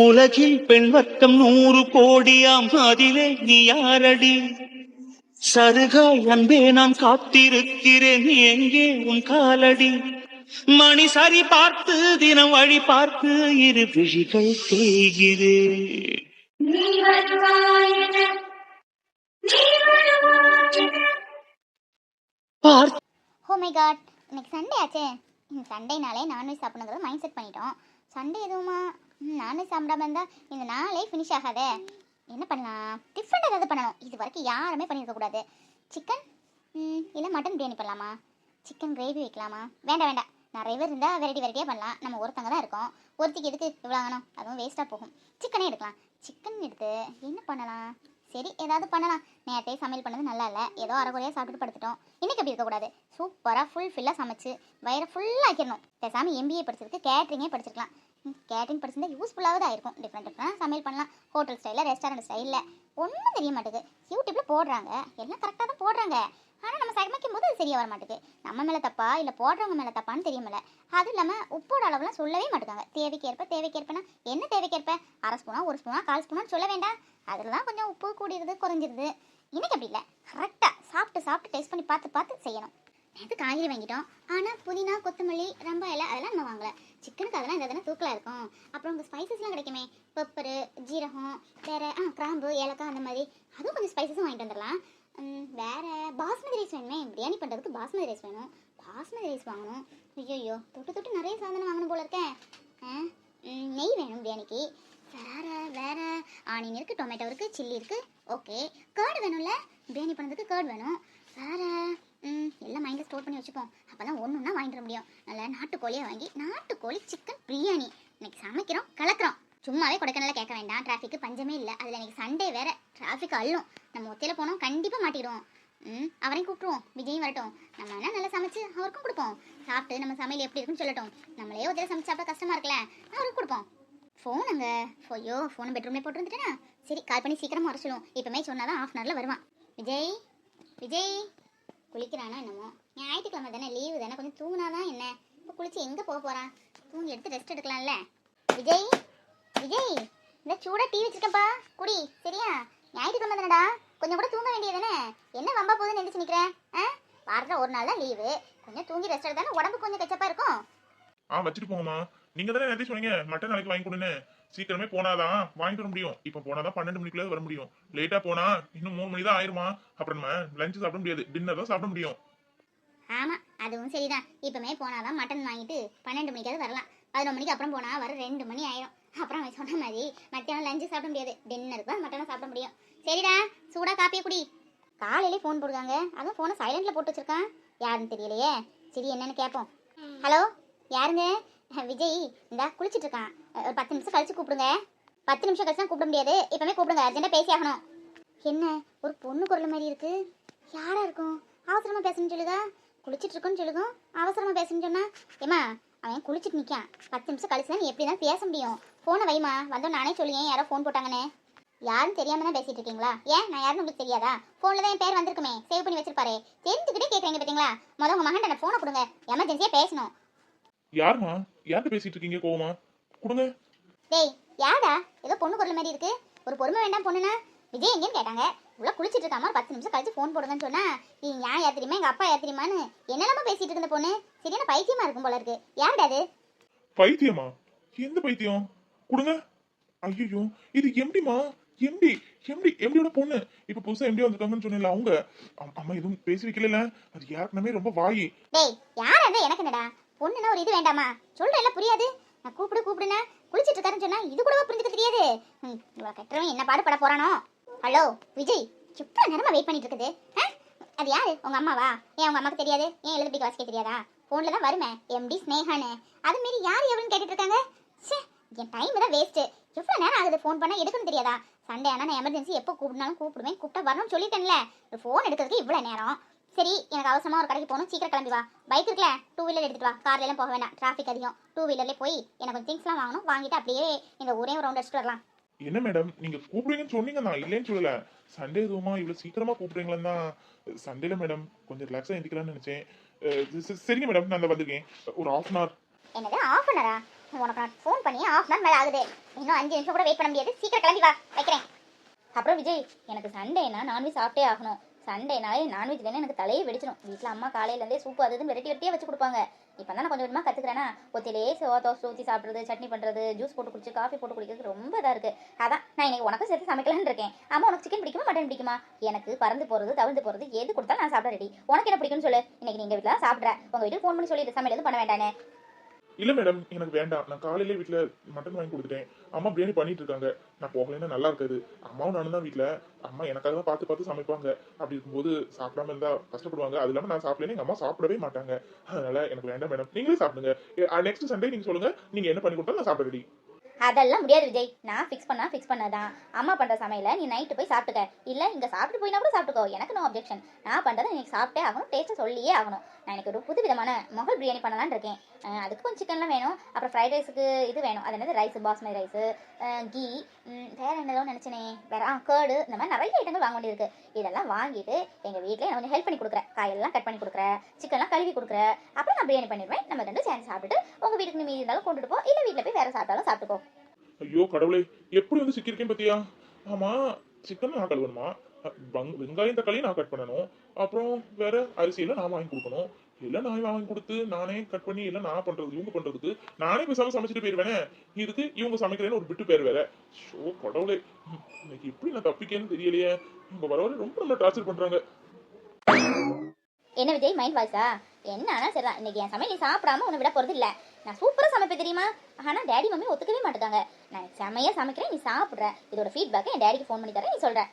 உலகில் பெண் வர்க்கம் 100 கோடியாம், அதிலே நீ யாரடி? சருகாய் அன்பே நான் காத்திருக்கிறேன், எங்கே உன் காலடி? மணி சரி பார்த்து தினம் வழி பார்த்து இரு விழிகள் தேய்கிறேன். ஓ மை காட், இன்னைக்கு சண்டே ஆச்சே. சண்டேனாலே நான்வெஜ் சாப்பிடணுங்கிறது மைண்ட் செட் பண்ணிட்டோம். சண்டே எதுவுமா நான்வெஜ் சாப்பிடாம இருந்தால் இந்த நாளே ஃபினிஷ் ஆகாதே. என்ன பண்ணலாம்? டிஃப்ரெண்ட் ஏதாவது பண்ணணும். இது வரைக்கும் யாருமே பண்ணியிருக்கக்கூடாது. சிக்கன் இல்லை மட்டன் பிரியாணி பண்ணலாமா? சிக்கன் கிரேவி வைக்கலாமா? வேண்டாம் வேண்டாம், நிறைய பேர் இருந்தால் வெரைட்டியாக பண்ணலாம். நம்ம ஒருத்தங்க தான் இருக்கோம், ஒருத்திக்கு எதுக்கு இவ்வளோ ஆகணும்? அதுவும் வேஸ்ட்டாக போகும். சிக்கனே எடுக்கலாம். சிக்கன் எடுத்து என்ன பண்ணலாம்? சரி, ஏதாவது பண்ணலாம். நேரத்தையே சமையல் பண்ணது நல்லா இல்லை, ஏதோ அரைக்குறையாக சாப்பிட்டு படுத்துட்டோம். இன்றைக்கி அப்படி இருக்கக்கூடாது. சூப்பராக ஃபுல்லாக சமைச்சு வயிறை ஃபுல்லாக ஆக்கிடணும். பேசாமல் எம்பிஏ படிச்சதுக்கு கேட்ரிங்கே படிச்சிருக்கலாம். கேட்ரிங் படிச்சிருந்தா யூஸ்ஃபுல்லாக ஆயிருக்கும். டிஃப்ரெண்ட் சமையல் பண்ணலாம். ஹோட்டல் ஸ்டைலில், ரெஸ்டாரண்ட் ஸ்டைலில். ஒன்றும் தெரிய மாட்டேங்குது. யூடியூப்பில் போடுறாங்க, எல்லாம் கரெக்டாக தான் போடுறாங்க. ஆனால் நம்ம சமைக்கும் போது அது சரியாக வர மாட்டேங்குது. நம்ம மேலே தப்பா இல்லை போடுறவங்க மேலே தப்பான்னு தெரியல. அதுவும் இல்லாமல் உப்போட அளவுலாம் சொல்லவே மாட்டேங்காங்க. தேவைக்கேற்பனா என்ன தேவைக்கேற்ப? அரை ஸ்பூனா, ஒரு ஸ்பூனா, 1/4 ஸ்பூனான்னு சொல்ல வேண்டாம். அதில் தான் கொஞ்சம் உப்பு கூடிடுது, குறைஞ்சிருது. இன்னைக்கு அப்படி இல்லை. கரெக்டாக சாப்பிட்டு டேஸ்ட் பண்ணி பார்த்து செய்யணும். நேற்று காய்கறி வாங்கிட்டோம், ஆனால் புதினா, கொத்தமல்லி, ரம்பா இலை அதெல்லாம் நம்ம வாங்கலை. சிக்கனுக்கு அதெல்லாம் இந்த தானே தூக்கலாக இருக்கும். அப்புறம் உங்கள் ஸ்பைசஸ்லாம் கிடைக்குமே, பெப்பரு, ஜீரகம், வேறு கிராம்பு, ஏலக்காய் அந்த மாதிரி அதுவும் கொஞ்சம் ஸ்பைசஸும் வாங்கிட்டு வந்துடலாம். வேறு பாஸ்மதி ரைஸ் வேணுமே. பிரியாணி பண்ணுறதுக்கு பாஸ்மதி ரைஸ் வேணும். பாஸ்மதி ரைஸ் வாங்கணும். ஐயோ, தொட்டு நிறைய சாதனம் வாங்கணும் போல இருக்கேன். நெய் வேணும் பிரியாணிக்கு. வேறு ஆனியன் இருக்குது, டொமேட்டோ இருக்குது, சில்லி இருக்குது. ஓகே, கேர்டு வேணும்ல, பிரியாணி பண்ணுறதுக்கு கேர்டு வேணும். வேறு எல்லாம் மைண்டில் ஸ்டோர் பண்ணி வச்சுப்போம். அப்போ தான் ஒன்றுன்னா வாங்கிட முடியும். நல்லா நாட்டுக்கோழியாக வாங்கி நாட்டுக்கோழி சிக்கன் பிரியாணி இன்னைக்கு சமைக்கிறோம், கலக்கிறோம். சும்மாவே கொடைக்கானல கேட்க வேண்டாம், டிராஃபிக்கு பஞ்சமே இல்லை. அதில் இன்னைக்கு சண்டே வேறு, டிராஃபிக் அள்ளும். நம்ம ஒத்தையில் போனோம், கண்டிப்பாக மாட்டிடுவோம். அவரையும் கூப்பிடுவோம், விஜயும் வரட்டும். நம்ம என்ன நல்லா சமைச்சு அவருக்கும் கொடுப்போம். சாப்பிட்டு நம்ம சமையல் எப்படி இருக்குன்னு சொல்லட்டும். நம்மளே ஒத்தையில் சமைச்சு சாப்பிட்டா கஷ்டமாக இருக்குல்ல, அவருக்கும் கொடுப்போம். ஃபோன் அங்கே ஐயோ, ஃபோனை பெட்ரூம்லேயே போட்டு வந்துட்டேனா? சரி, கால் பண்ணி சீக்கிரமாக வர சொல்லுவோம். இப்போமே சொன்னால் தான் 1/2 hourல வருவான். விஜய் குளிக்கிறானா என்னமோ? ஞாயிற்றுக்கிழமை தானே, லீவு தானே, கொஞ்சம் தூங்கினாதான் என்ன? இப்போ குளிச்சு எங்கே போக போகிறான்? தூங்கி எடுத்து ரெஸ்ட் எடுக்கலாம்ல. விஜய் இந்த சூடாக டீ வச்சிருக்கப்பா, குடி. சரியா? ஞாயிற்றுக்கிழமை தானடா, கொஞ்சம் கூட தூங்க வேண்டியதானே? என்ன வம்பா போகுதுன்னு எந்திரிச்சு நிற்கிறேன்? வாரத்தில் ஒரு நாள் தான் லீவு, கொஞ்சம் தூங்கி ரெஸ்ட் எடுத்தானே உடம்பு கொஞ்சம் கச்சப்பா இருக்கும். வச்சுட்டு போங்கம்மா. நீங்க தானே நேரத்தை சொன்னீங்க மட்டன் நாளைக்கு வாங்கி கொடுன்னு. சீக்கிரமே போனாதான் வாங்கிட்டு வர முடியும். இப்ப போனாதான் 12 மணிக்குள்ள வர முடியும். லேட்டா போனா இன்னும் 3 மணி தான் ஆயிருமா. அப்புறம் நம்ம லஞ்ச் சாப்பிட முடியாது, டின்னர் தான் சாப்பிட முடியும். ஆமா, அதுவும் சரிதான். இப்பமே போனாதான் மட்டன் வாங்கிட்டு 12 மணிக்காவது வரலாம். 11 மணிக்கு அப்புறம் போனா வர 2 மணி ஆயிரும். அப்புறம் அவன் சொன்ன மாதிரி மத்தியானம் லஞ்சு சாப்பிட முடியாது, டின்னருக்கு தான் மட்டனை சாப்பிட முடியும். சரிடா, சூடா காப்பியை குடி. காலையிலே ஃபோன் போடுவாங்க, அதுவும் ஃபோனை சைலண்ட்ல போட்டு வச்சிருக்கான். யாருன்னு தெரியலையே. சரி, என்னன்னு கேட்போம். ஹலோ, யாருங்க? விஜய் இந்தா குளிச்சுட்டு இருக்கான். ஒரு 10 நிமிஷம் கழிச்சு கூப்பிடுங்க. 10 நிமிஷம் கழிச்சு தான் கூப்பிட முடியாது, இப்பவுமே கூப்பிடுங்க. அர்ஜென்ட்டா பேசி ஆகணும். என்ன ஒரு பொண்ணு குரல் மாதிரி இருக்கு? யாரா இருக்கும்? அவசரமா பேசணும்னு சொல்லுதா? குளிச்சுட்டு இருக்குன்னு சொல்லுங்க, அவசரமா பேசணும்னு சொன்னா? ஏமா, அவன் குளிச்சுட்டு நிற்கான். 10 நிமிஷம் கழிச்சு தான் நீ எப்படி தான் பேச முடியும்? ஃபோனை வைமா, வந்தோம் நானே சொல்லுங்க. யாரோ ஃபோன் போட்டாங்கன்னு. யாரும் தெரியாம தான் பேசிட்டு இருக்கீங்களா? ஏன் நான் யாருன்னு உங்களுக்கு தெரியாதா? ஃபோனில் தான் என் பேர் வந்திருக்குமே, சேவ் பண்ணி வச்சிருப்பாரு. தெரிஞ்சுக்கிட்டே கேட்குறீங்க பார்த்தீங்களா? முதல்ல உங்க மகன் ஃபோனை கொடுங்க, எமர்ஜென்சியாக பேசணும். யாருமா? யார்கிட்ட பேசிட்டு இருக்கீங்க? கோவமா கொடுங்க. டேய், யாரா? ஏதோ பொண்ணு குரல் மாதிரி இருக்கு. ஒரு பொறுமை வேண்டாம் பொண்ணுனா? விஜய் எங்கேன்னு கேட்டாங்க. உள்ள குளிச்சிட்டு இருக்காம, ஒரு 10 நிமிஷம் கழிச்சு ஃபோன் போடுங்கன்னு சொன்னா, நீ ஏன் யார் தெரியுமா, எங்க அப்பா யார் தெரியுமான்னு என்னெல்லாம பேசிட்டு இருக்கு இந்த பொண்ணு. சரியான பைத்தியமா இருக்கும் போல இருக்கு. யாருடா அது? பைத்தியமா? எந்த பைத்தியம்? கொடுங்க. ஐயோ, இது எம்டிமா. எம்டியோட பொண்ணு. இப்ப புதுசா எம்டி வந்திருக்காங்கன்னு சொன்னல அவங்க. அம்மா எதுவும் பேசி வைக்கல. அது யாருக்குமே ரொம்ப வாயி. டேய், யாரா அது? எனக்கு என்னடா பொண்ணுனா ஒரு இது வேண்டாமா? சொல்றேன்ல, புரியாது. நான் கூப்பிடுனா குளிச்சிட்டு இருக்காருன்னு சொன்னா இது கூடவா புரிஞ்சுக்க தெரியாது? இவ்வளவு கட்டுறவன் என்ன பாடுபட போறானோ? ஹலோ விஜய், எவ்வளவு நேரமா வெயிட் பண்ணிட்டு இருக்குது? அது யாரு? உங்க அம்மாவா? ஏன் உங்க அம்மாக்கு தெரியாது? ஏன் எழுத பிடிக்க வாசிக்க தெரியாதா? போன்ல தான் வருமே எம்டி ஸ்னேகான்னு. அது மாரி யார் எவ்வளோன்னு கேட்டுட்டு இருக்காங்க. என் டைம் தான் வேஸ்ட்டு. எவ்வளோ நேரம் ஆகுது ஃபோன் பண்ணால் எடுக்கணும் தெரியாதா? சண்டே ஆனால் நான் எமர்ஜென்சி எப்போ கூப்பிடுனாலும் கூப்பிடுவேன். கூப்பிட்டா வரணும்னு சொல்லிட்டேன்ல. ஃபோன் எடுக்கிறதுக்கு இவ்வளோ நேரம். சரி, எனக்கு அவசரமாக ஒரு கடைக்கு போகணும், சீக்கிரம் கிளம்பி வா. பைக் இருக்குல்ல, 2 வீலர் எடுத்துட்டு வா. கார்லாம் போக வேண்டாம், டிராஃபிக் அதிகம். 2 வீலர்லேயே போய் எனக்கு கொஞ்சம் திங்ஸ்லாம் வாங்கணும். வாங்கிட்டு அப்படியே எங்கள் ஊரே ஒரு ரவுண்ட் அடிச்சுட்டு வரலாம். என்ன மேடம், நீங்க கூப்பிடுங்கன்னு சொன்னீங்க, நான் இல்லைன்னு சொல்லல. சண்டே எதுவுமா இவ்வளவு சீக்கிரமா கூப்பிடுறீங்களா? சண்டேல மேடம் கொஞ்சம் ரிலாக்ஸா எந்திக்கலாம்னு நினைச்சேன். சரிங்க மேடம், நான் வந்திருக்கேன். ஒரு 1/2 hour. என்னது 1/2 hour? உனக்கு நான் ஃபோன் பண்ணி ½ நாள் மேலே ஆகுது, இன்னும் 5 நிமிஷம் கூட வெயிட் பண்ண முடியாது, சீக்கிரம் கிளம்பி வா, வைக்கிறேன். அப்புறம் விஜய், எனக்கு சண்டேனா நான்வெஜ் சாப்பிட்டே ஆகணும். சண்டேனாலே நான்வெஜ் வேணும், எனக்கு தலையே வெடிச்சிடும். வீட்டில் அம்மா காலையிலேருந்தே சூப்பு அதுன்னு வெரைட்டியாக வச்சு கொடுப்பாங்க. இப்போ தான் நான் கொஞ்சம் கொஞ்சமாக கற்றுக்கிறேன்னா, ஒத்திலே தோசை ஊற்றி சாப்பிட்றது, சட்னி பண்ணுறது, ஜூஸ் போட்டு குடிச்சு காஃபி போட்டு குடிக்கிறது ரொம்ப இதாக இருக்குது. அதான் நான் இன்னைக்கு உனக்கு சேர்த்து சமைக்கலான்னு இருக்கேன். அம்மா உனக்கு சிக்கன் பிடிக்குமா மட்டன் பிடிக்குமா? எனக்கு பறந்து போகிறது தவிர்த்து போகிறது எது கொடுத்தாலும் நான் சாப்பிட ரெடி. உனக்கு என்ன பிடிக்கும்னு சொல்லு. இன்னைக்கு நீங்கள் வீட்டில் தான் சாப்பிட்றேன். உங்கள் வீட்டுக்கு ஃபோன் பண்ணி சொல்லிட்டு சமையல் எதுவும் பண்ண வேண்டானே. இல்ல மேடம், எனக்கு வேண்டாம். நான் காலையிலே வீட்டுல மட்டன் வாங்கி கொடுத்துட்டேன். அம்மா பிரியாணி பண்ணிட்டு இருக்காங்க. நான் போகலைன்னா நல்லா இருக்காது. அம்மாவும் நானும் தான் வீட்டுல. அம்மா எனக்காக தான் பார்த்து பார்த்து சமைப்பாங்க. அப்படி இருக்கும்போது சாப்பிடாம இருந்தா கஷ்டப்படுவாங்க. அது இல்லாம நான் சாப்பிடலன்னு எங்க அம்மா சாப்பிடவே மாட்டாங்க. அதனால எனக்கு வேண்டாம் மேடம், நீங்களே சாப்பிடுங்க. நெக்ஸ்ட் சண்டே நீங்க சொல்லுங்க, நீங்க என்ன பண்ணி கொடுத்தாலும் நான் சாப்பிட ரெடி. அதெல்லாம் முடியாது விஜய். நான் ஃபிக்ஸ் பண்ணதான். அம்மா பண்ணுற சமையலை நீ நைட்டு போய் சாப்பிட்டுக்க, இல்லை இங்கே சாப்பிட்டு போயினா கூட சாப்பிட்டுக்கோ, எனக்கு நோ அப்ஜெக்ஷன். நான் பண்ணுறதை இன்னைக்கு சாப்பிட்டே ஆகணும், டேஸ்ட்டை சொல்லியே ஆகணும். நான் எனக்கு ஒரு புது விதமான மொகல் பிரியாணி பண்ணலான்னு இருக்கேன். அதுக்கு கொஞ்சம் சிக்கன்லாம் வேணும். அப்புறம் ஃப்ரைட் ரைஸுக்கு இது வேணும், அது என்னது ரைஸ், பாஸ்மதி ரைஸு, கீ, வேறு என்னதோ நினச்சினே, வேறு கேர்டு, இந்த மாதிரி நிறைய ஐட்டங்கள் வாங்க வேண்டியிருக்கு. இதெல்லாம் வாங்கிட்டு எங்கள் வீட்டில் நான் கொஞ்சம் ஹெல்ப் பண்ணி கொடுக்குறேன். காயெல்லாம் கட் பண்ணி கொடுக்குறேன், சிக்கன்லாம் கழுவி கொடுக்குறேன். அப்புறம் நான் பிரியாணி பண்ணிடுவேன். நம்ம ரெண்டும் சேர்ந்து சாப்பிட்டுட்டு உங்கள் வீட்டுக்கு மீதி இருந்தாலும் கொண்டுட்டு போ, இல்லை வீட்டில் போய் வேறு சாப்பிட்டாலும் சாப்பிட்டுக்கோ. ஐயோ கடவுளே, எப்படி வந்து சிக்கியிருக்கேன் பத்தியா? ஆமா, சிக்கன் நான் கழுவணுமா, வெங்காயம் தக்காளியும் நான் கட் பண்ணணும், அப்புறம் வேற அரிசியெல்லாம் நான் வாங்கி கொடுக்கணும். எல்லாம் நான் வாங்கி கொடுத்து நானே கட் பண்ணி எல்லாம் நான் பண்றது, இவங்க பண்றதுக்கு நானே பேசாம சமைச்சிட்டு போயிருவேனே. இதுக்கு இவங்க சமைக்கிறேன்னு ஒரு பிட்டு பேர் வேற. ஷோ கடவுளே, இன்னைக்கு எப்படி நான் தப்பிக்கேன்னு தெரியலையே. இவங்க வரவரை ரொம்ப நல்லா டார்ச்சர் பண்றாங்க. என்ன விஜய், மைண்ட் வாய்ஸா? என்ன ஆனால் சரிதான், இன்னைக்கு என் சமையல் நீ சாப்பிடாம உன்னை விட போகிறது இல்லை. நான் சூப்பராக சமைப்பேன் தெரியுமா? ஆனால் டேடி மம்மி ஒத்துக்கவே மாட்டாங்க. நான் செமையாக சமைக்கிறேன், நீ சாப்பிட்ற. இதோட ஃபீட்பேக்கை என் டேடிக்கு ஃபோன் பண்ணி தரேன், நீ சொல்கிறேன்.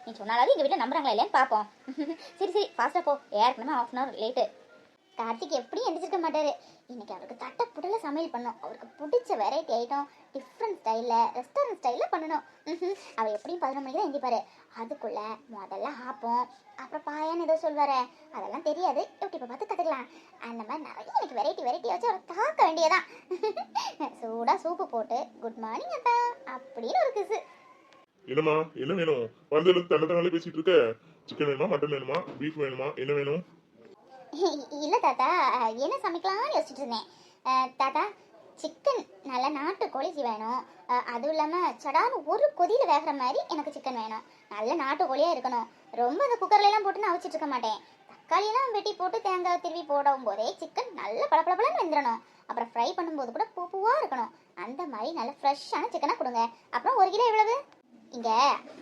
நீ சொன்னாலாவது எங்கள் வீட்டில் நம்புறாங்களா இல்லையான்னு பார்ப்போம். சரி ஃபாஸ்ட்டாக போ, ஏற்கனவே ½ hour லேட்டு. கார்த்திக் எப்படியும் எந்திரிச்சிருக்க மாட்டாரு. இன்னைக்கு அவருக்கு தட்டை புடல சமையல் பண்ணும். அவருக்கு பிடிச்ச வெரைட்டி ஐட்டம் டிஃப்ரெண்ட் ஸ்டைலில், ரெஸ்டாரண்ட் ஸ்டைலில் பண்ணணும். அவர் எப்படியும் 11 மணிக்கு தான் எந்திரிப்பாரு. அதுக்குள்ளே முதல்ல ஆப்போம், அப்புறம் பாயான்னு ஏதோ சொல்வாரு, அதெல்லாம் தெரியாது, யூடியூப்பை பார்த்து கற்றுக்கலாம். அந்த மாதிரி நிறைய எனக்கு வெரைட்டி வச்சு அவரை தாக்க வேண்டியதான். சூடாக சூப்பு போட்டு குட் மார்னிங் அத்தா அப்படின்னு ஒரு கிசு. என்னம்மா, என்ன வேணும்? வந்ததுல தன்னதாலே பேசிட்டு இருக்க. சிக்கன் வேணுமா, மட்டன் வேணுமா, பீஃப் வேணுமா, என்ன வேணும்? இல்லை தாத்தா, என்ன சமைக்கலாம்னு யோசிச்சுட்டு இருந்தேன். தாத்தா, சிக்கன் நல்ல நாட்டுக்கோழி வேணும். அதுவும் இல்லாமல் சடான்னு ஒரு கொதியில் வேகிற மாதிரி எனக்கு சிக்கன் வேணும். நல்ல நாட்டுக்கோழியாக இருக்கணும். ரொம்ப அந்த குக்கர்லாம் போட்டு நான் அவிச்சிட்டு இருக்க மாட்டேன். தக்காளியெல்லாம் வெட்டி போட்டு தேங்காய் திருவி போடும் போதே சிக்கன் நல்ல பளபளன்னு வெந்துடணும். அப்புறம் ஃப்ரை பண்ணும்போது கூட பூவாக இருக்கணும். அந்த மாதிரி நல்ல ஃப்ரெஷ்ஷான சிக்கனாக கொடுங்க. அப்புறம் 1 கிலோ எவ்வளவு? இங்கே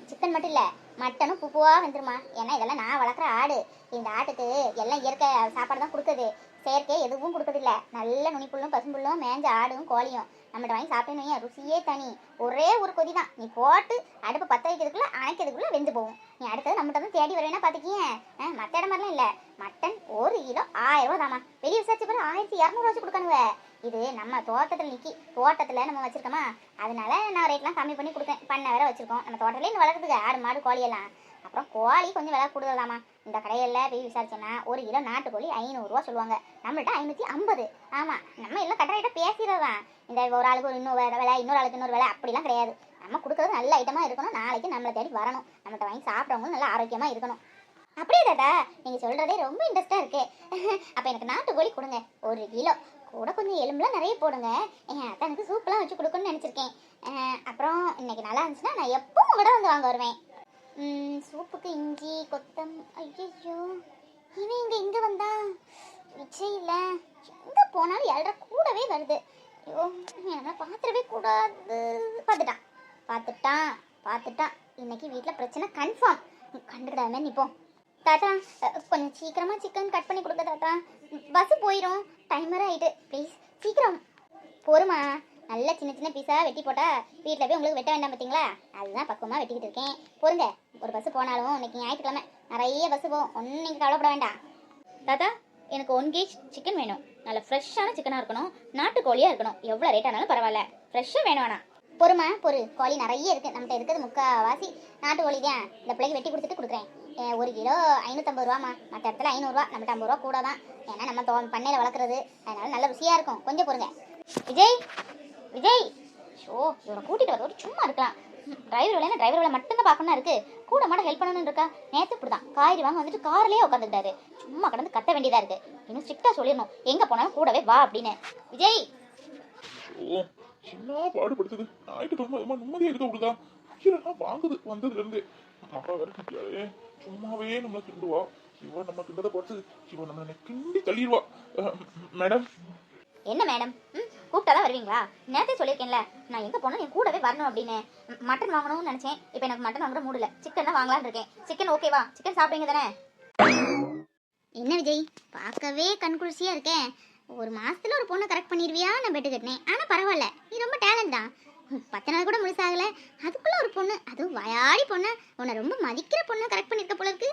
சிக்கன் மட்டும் இல்லை, மட்டனும் பூவாக வந்துருமா. ஏன்னா இதெல்லாம் நான் வளர்க்குற ஆடு. இந்த ஆட்டுக்கு எல்லாம் இயற்கை சாப்பாடு தான் கொடுக்குது, செயற்கை எதுவும் கொடுக்குறதில்ல. நல்ல நுனிப்புள்ளும் பசும்புள்ளும் மேஞ்ச ஆடும் கோழியும் நம்மகிட்ட வாங்கி சாப்பிட்டேன்னு ருசியே தனி. ஒரே ஒரு கொதி தான், நீ போட்டு அடுப்பு பற்ற வைக்கிறதுக்குள்ள அணைக்கிறதுக்குள்ள வெந்து போகும். நீ அடுத்தது நம்மகிட்ட வந்து தேடி வரேன்னா பார்த்துக்கியேன். மற்ற இடம் மாதிரிலாம் இல்லை. மட்டன் 1 கிலோ 1000 ரூபா தாமா. வெளியே விசாரிச்சு பாரு 1200 வச்சு கொடுக்கானுவ. இது நம்ம தோட்டத்தில் தோட்டத்தில் நம்ம வச்சிருக்கோமா, அதனால நான் ரேட்லாம் கம்மி பண்ணி கொடுத்தேன். பண்ணை வேற வச்சிருக்கோம் நம்ம தோட்டத்திலே இந்த வளர்க்குறதுக்கு ஆடு மாடு கோழியெல்லாம். அப்புறம் கோழி கொஞ்சம் விலை கூடுதலாமா. இந்த கடையில் போய் விசாரிச்சோன்னா 1 கிலோ நாட்டுக்கோழி 500 ரூபா சொல்லுவாங்க. நம்மள்ட்ட 550. ஆமாம், நம்ம எல்லாம் கட்டுற பேசுகிறது தான். இந்த ஒரு ஆளுக்கு ஒரு இன்னொரு விலை, இன்னொரு ஆளுக்கு இன்னொரு விலை அப்படிலாம் கிடையாது. நம்ம கொடுக்குறது நல்ல ஐட்டமாக இருக்கணும். நாளைக்கு நம்மளை தேடி வரணும். நம்மகிட்ட வாங்கி சாப்பிட்றவங்களும் நல்லா ஆரோக்கியமாக இருக்கணும். அப்படியே தாத்தா, நீங்கள் சொல்கிறதே ரொம்ப இன்ட்ரெஸ்ட்டாக இருக்கு. அப்போ எனக்கு நாட்டுக்கோழி கொடுங்க 1 கிலோ. கூட கொஞ்சம் எலும்புலாம் நிறைய போடுங்க. அதான் எனக்கு சூப்பெலாம் வச்சு கொடுக்கணும்னு நினச்சிருக்கேன். அப்புறம் இன்னைக்கு நல்லா இருந்துச்சுன்னா நான் எப்பவும் கூட வந்து வாங்க வருவேன். சூப்புக்கு இஞ்சி கொத்தம். ஐயோ, இவன் இங்கே வந்தா விஜய் இல்லை, எங்கே போனாலும் 7:30 கூடவே வருது. ஐயோ, என்ன பார்த்துடவே கூடாது. பார்த்துட்டான். இன்னைக்கு வீட்டில் பிரச்சனை கன்ஃபார்ம். கண்டுக்கிடாம நிற்போம். தாத்தா, கொஞ்சம் சீக்கிரமாக சிக்கன் கட் பண்ணி கொடுக்க தாத்தா. பஸ்ஸு போயிடும், டைமர் ஆகிட்டு. ப்ளீஸ் சீக்கிரம் பொறுமா. நல்ல சின்ன பீஸாக வெட்டி போட்டால் வீட்டில் போய் உங்களுக்கு வெட்ட வேண்டாம் பார்த்தீங்களா? அதுதான் பக்குவமாக வெட்டிக்கிட்டு இருக்கேன். பொறுங்க, ஒரு பஸ்ஸு போனாலும் இன்னைக்கு ஞாயிற்றுக்கிழமை நிறைய பஸ்ஸு போகும். ஒன்றும் நீங்கள் கவலைப்பட வேண்டாம். தாத்தா, எனக்கு 1 kg சிக்கன் வேணும். நல்ல ஃப்ரெஷ்ஷான சிக்கனாக இருக்கணும், நாட்டுக்கோழியாக இருக்கணும். எவ்வளோ ரேட் ஆனாலும் பரவாயில்ல, ஃப்ரெஷ்ஷாக வேணும். வேணாம் பொறுமா, கோழி நிறைய இருக்குது நம்மகிட்ட. இருக்கிறது முக்கால்வாசி நாட்டுக்கோழி தான். இந்த பிள்ளைக்கு வெட்டி கொடுத்துட்டு கொடுக்குறேன். 1 கிலோ 550 ரூபாம்மா. மற்ற இடத்துல 500 ரூபா, நம்மகிட்ட 50 ரூபா கூட தான். ஏன்னா நம்ம பண்ணையில் வளர்க்குறது, அதனால நல்ல ருசியாக இருக்கும். கொஞ்சம் பொறுங்க. விஜய் ஷோ, இவரை கூட்டிகிட்டு வரதோடு சும்மா இருக்கலாம். டிரைவர் வேலை மட்டும்தான் பார்க்கணும் இருக்குது. கூட மாட ஹெல்ப் பண்ணணும்னு இருக்கா. நேற்று இப்படி தான் காய்கறி வாங்க வந்துட்டு கார்லேயே உட்காந்துக்கிட்டாரு. சும்மா கடந்து கத்த வேண்டியதாக இருக்குது. இன்னும் ஸ்ட்ரிக்டாக சொல்லிடணும், எங்கே போனாலும் கூடவே வா அப்படின்னு. விஜய், என்ன பாடுபடுத்துது. ஞாயிற்றுக்கிழமை அதுமா நிம்மதியா இருக்க விடுதா. உயிரெல்லாம் வாங்குது வந்ததுல இருந்து. மகா வேற கிட்டியாலே சும்மாவே நம்மள கிண்டுவா. இவ நம்ம கிண்டதை பார்த்து இவ நம்மள கிண்டி தள்ளிடுவா. மேடம் என்ன மேடம்? கூப்பிட்டாதான் வருவீங்களா? நேரத்தை சொல்லியிருக்கேன்ல, நான் எங்கே போனால் என் கூடவே வரணும் அப்படின்னு. மட்டன் வாங்கணும்னு நினச்சேன். இப்போ எனக்கு மட்டன் வாங்குற மூடு இல்லை. சிக்கன் தான் வாங்கலான்னு இருக்கேன். சிக்கன் ஓகேவா? சிக்கன் சாப்பிடுங்க தானே? என்ன விஜய், பார்க்கவே கண்குளிர்ச்சியாக இருக்கேன். ஒரு மாசத்துல ஒரு பொண்ணை கரெக்ட் பண்ணிடுவியா நான் பெட்டு கட்டினேன். ஆனால் பரவாயில்ல, நீ ரொம்ப டேலண்ட் தான். 10 நாள் கூட முழுசாகல, அதுக்குள்ள ஒரு பொண்ணு, அதுவும் வயாடி பொண்ணு, உன்னை ரொம்ப மதிக்கிற பொண்ணை கரெக்ட் பண்ணியிருக்க போல இருக்கு.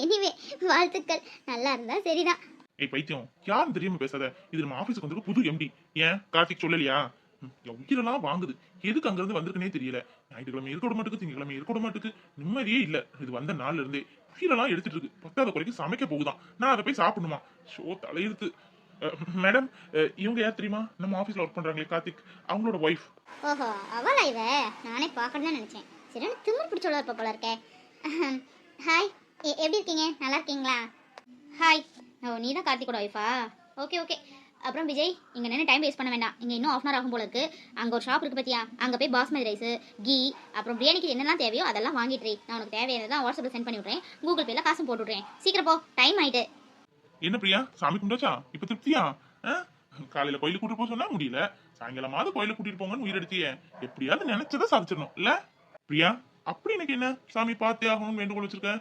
எனிவே வாழ்த்துக்கள், நல்லா இருந்தா சரிதான். ஏய் பைத்தியம், யாரும் தெரியாம பேசாத. இது நம்ம ஆபீஸுக்கு வந்து புது எம்டி. ஏன் கார்த்திக் சொல்லலையா? உயிரெல்லாம் வாங்குது. எதுக்கு அங்க இருந்து வந்திருக்குனே தெரியல. ஞாயிற்றுக்கிழமை இருக்க விட மாட்டுக்கு, திங்கக்கிழமை இருக்க விட மாட்டுக்கு, நிம்மதியே இல்ல. இது வந்த நாள்ல இருந்தே உயிரெல்லாம் எடுத்துட்டு இருக்கு. 10வது குறைக்கு சமைக்க போகுதான். நான் அதை போய் சாப்பிடணுமா? ஷோ தலையெழுத்து. மேடம், இவங்க யார் தெரியுமா? நம்ம ஆபீஸ்ல ஒர்க் பண்றாங்களே கார்த்திக், அவங்களோட ஒய்ஃப். ஓஹோ, அவளா இவ? நானே பார்க்கணும் தான் நினைச்சேன். சரியான திமிர் பிடிச்சோட இருப்ப போல இருக்கே. ஹாய், எப்படி இருக்கீங்க? நல்லா இருக்கீங்களா? ஹாய். ஓ, நீ தான் கார்த்திகோட ஒய்ஃபா? Okay okay. அப்புறம் விஜய், இங்கே நின்று டைம் வேஸ்ட் பண்ண வேண்டாம். இங்கே இன்னும் ½ hour ஆகும் போல இருக்கு. அங்கே ஒரு ஷாப் இருக்கு பத்தியா? அங்கே போய் பாஸ்மதி ரைஸு, கீ, அப்புறம் பிரியாணிக்கு என்னெல்லாம் தேவையோ அதெல்லாம் வாங்கிட்டு நான் உனக்கு தேவையானதான் வாட்ஸ்அப்பில் சென்ட் பண்ணி விட்றேன். கூகுள் பேல காசும் போட்டு விட்றேன். சீக்கிரம் போ, டைம் ஆயிட்டு. என்ன பிரியா, சாமி கும்பிட்டாச்சா? இப்ப திருப்தியா? காலையில கோயிலுக்கு கூட்டிட்டு போக சொன்னா முடியல, சாயங்காலமாவது கோயிலுக்கு கூட்டிட்டு போங்கன்னு உயிர் எடுத்தியே. எப்படியாவது நினைச்சதை சாதிச்சிடணும் இல்ல பிரியா? அப்படி எனக்கு என்ன சாமி பார்த்தே ஆகணும்னு வேண்டுகோள் வச்சிருக்க?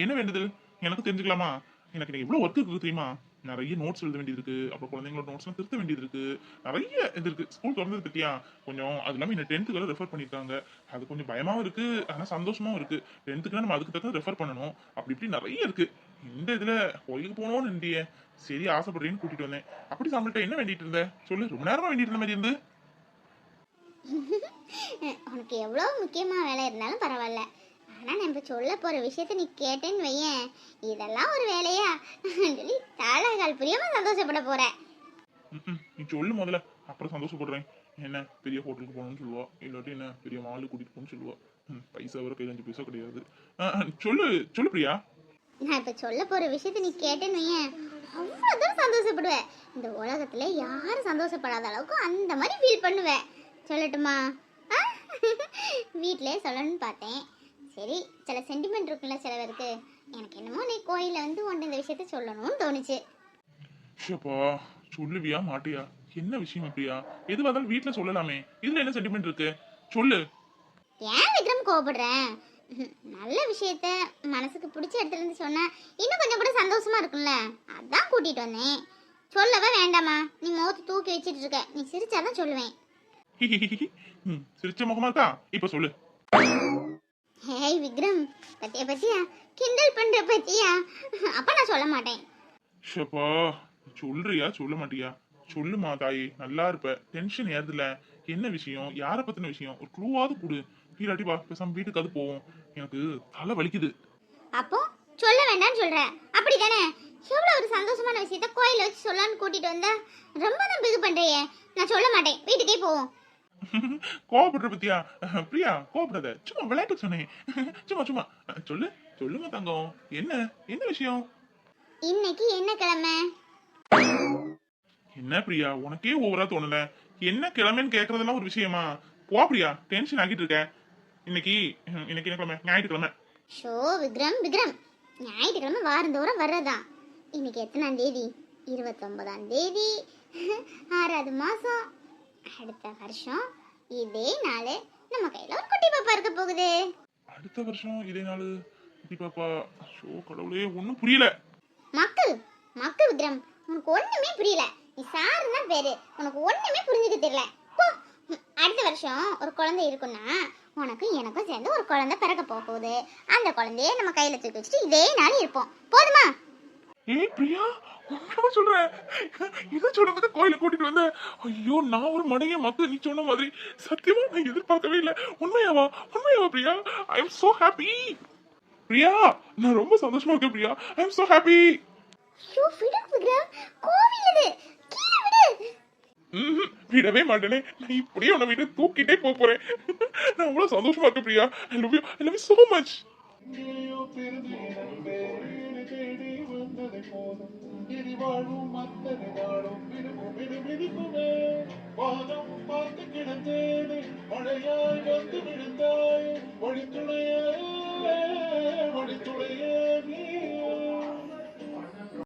என்ன வேண்டுதல் எனக்கு தெரிஞ்சுக்கலாமா? எனக்கு இவ்வளவு ஒர்க் இருக்கு தெரியுமா? நிறைய நோட்ஸ் எழுத வேண்டியது இருக்கு. அப்புறம் குழந்தைங்களோட நோட்ஸ் எல்லாம் திருத்த வேண்டியது இருக்கு. நிறைய இது இருக்கு. ஸ்கூல் திறந்தது பத்தியா கொஞ்சம். அது இல்லாம இந்த 10th ரெஃபர் பண்ணிருக்காங்க. அது கொஞ்சம் பயமாவும் இருக்கு, ஆனா சந்தோஷமாவும் இருக்கு. 10th நம்ம அதுக்கு தக்க ரெஃபர் பண்ணணும். அப்படி இப்படி நிறைய இருக்கு. இந்த இதுல கோயிலுக்கு போனோம்னு நின்றியே, சரி ஆசைப்படுறேன்னு கூட்டிட்டு வந்தேன். அப்படி சாமிட்ட என்ன வேண்டிட்டு இருந்த சொல்லு? ரொம்ப நேரமா வேண்டிட்டு இருந்த மாதிரி இருந்து. உனக்கு எவ்வளோ முக்கியமா வேலை இருந்தாலும் பரவாயில்ல, ஆனால் நம்ம சொல்ல போகிற விஷயத்த நீ கேட்டேன்னு வையேன், இதெல்லாம் ஒரு வேலையா சொல்லி தாளாகால் புரியாம சந்தோஷப்பட போற. நீ சொல்லு முதல்ல, அப்புறம் சந்தோஷப்படுறேன். என்ன பெரிய ஹோட்டலுக்கு போகணும்னு சொல்லுவா, இல்லாட்டி என்ன பெரிய மாலுக்கு கூட்டிட்டு போகணும்னு சொல்லுவா. பைசா வர கையில் 5 பைசா கிடையாது. சொல்லு சொல்லு பிரியா. நான் இப்போ சொல்ல போகிற விஷயத்த நீ கேட்டேன்னு வையேன், அவ்வளோதான் சந்தோஷப்படுவேன். இந்த உலகத்தில் யாரும் சந்தோஷப்படாத அளவுக்கு அந்த மாதிரி ஃபீல் பண்ணுவேன். சொல்லட்டுமா? வீட்டிலே சொல்லணும்னு பார்த்தேன். சரி, சில சென்டிமெண்ட் இருக்குல்ல சில பேருக்கு. எனக்கு என்னமோ நீ கோயிலில் வந்து உன்ட்டு இந்த விஷயத்த சொல்லணும்னு தோணுச்சு. ஷப்பா, சொல்லுவியா மாட்டியா? என்ன விஷயம் பிரியா? எதுவாக இருந்தாலும் வீட்டில் சொல்லலாமே. இதுல என்ன சென்டிமெண்ட் இருக்கு சொல்லு. ஏன் விக்ரம் கோவப்படுறேன்? நல்ல விஷயத்த மனசுக்கு பிடிச்ச இடத்துல இருந்து சொன்னா இன்னும் கொஞ்சம் கூட சந்தோஷமா இருக்கும்ல, அதான் கூட்டிட்டு வந்தேன். சொல்லவே வேண்டாமா? நீ முகத்தை தூக்கி வச்சிட்டு இருக்க, நீ சிரிச்சாதான் சொல்லுவேன். சிரிச்ச முகமா இருக்கா? இப்ப சொல்லு. ஹேய் விக்ரம், பத்தியா பத்தியா கிண்டல் பண்ற பத்தியா? அப்ப நான் சொல்ல மாட்டேன். ஷப்பா, சொல்றியா சொல்ல மாட்டியா? சொல்லுமா தாயே, நல்லா இருப்ப. டென்ஷன் ஏறுதுல. என்ன விஷயம்? யார பத்தின விஷயம்? ஒரு க்ளூவாவது கொடு. இல்லாட்டி வா பேசாம வீட்டுக்கு அது போவோம். எனக்கு தலை வலிக்குது. அப்போ சொல்ல வேண்டாம்னு சொல்ற, அப்படிதானே? எவ்வளவு ஒரு சந்தோஷமான விஷயத்த கோயில வச்சு சொல்லலான்னு கூட்டிட்டு வந்தா ரொம்ப தான் பிகு பண்றியே. நான் சொல்ல மாட்டேன், வீட்டுக்கே போவோம். கோவப்படுற பத்தியா? பிரியா கோவப்படாத, சும்மா விளையாட்டு சொன்னேன். சும்மா சும்மா சொல்லு. சொல்லுங்க தங்கம், என்ன என்ன விஷயம்? இன்னைக்கு என்ன கிழமை? என்ன பிரியா, உனக்கே ஓவரா தோணல. என்ன கிழமைன்னு கேக்குறதெல்லாம் ஒரு விஷயமா? போ பிரியா, டென்ஷன் ஆகிட்டு இருக்க. இன்னைக்கு இன்னைக்கு என்ன கிழமை? ஞாயிற்றுக்கிழமை. ஷோ விக்ரம் விக்ரம், ஞாயிற்றுக்கிழமை வாரந்தோறும் வர்றதா. இன்னைக்கு எத்தனாம் தேதி? 29ஆம் தேதி, 6வது மாசம். அடுத்த வருஷம் இதே நாள் நம்ம கையில ஒரு குட்டி பாப்பா இருக்க போகுது. அடுத்த வருஷம் இதே நாள் குட்டி பாப்பா? ஷோ கடவுளே, ஒன்னும் புரியல. மக்கு மக்கு விக்ரம், உனக்கு ஒண்ணுமே புரியல. நீ சாரு தான் பேரு, உனக்கு ஒண்ணுமே புரிஞ்சுக்க தெரியல. போ. அடுத்த வருஷம் ஒரு குழந்தை இருக்குன்னா உனக்கும் எனக்கும் சேர்ந்து ஒரு குழந்தை பிறக்க போகுது. அந்த குழந்தைய நம்ம கையில தூக்கி வச்சுட்டு இதே நாள் இருப்போம். போதுமா? ஏய் பிரியா, உண்மையா சொல்றேன். இதை சொல்றதுக்கு கோயிலுக்கு கூட்டிட்டு வந்த. ஐயோ, நான் ஒரு மடைய மக்கு. நீ சொன்ன மாதிரி சத்தியமா நான் எதிர்பார்க்கவே இல்லை. உண்மையாவா? உண்மையாவா Priya? I am so happy Priya. நான் ரொம்ப சந்தோஷமா இருக்கேன் Priya. I am so happy. ஐயோ விடு விக்ரம், கோவில் இது, கீழே விடு. விடவே மாட்டேனே. நான் இப்படியே உன்னை வீட்டை தூக்கிட்டே போறேன். நான் அவ்வளவு சந்தோஷமா இருக்கேன் Priya. I love you. I love you so much. தேடி வந்ததை போதும் வாழும் அத்தனை நாளும் விடுக்கும் விடுவிடுக்குமே வானம் பார்த்து கிடந்தேனே மழையை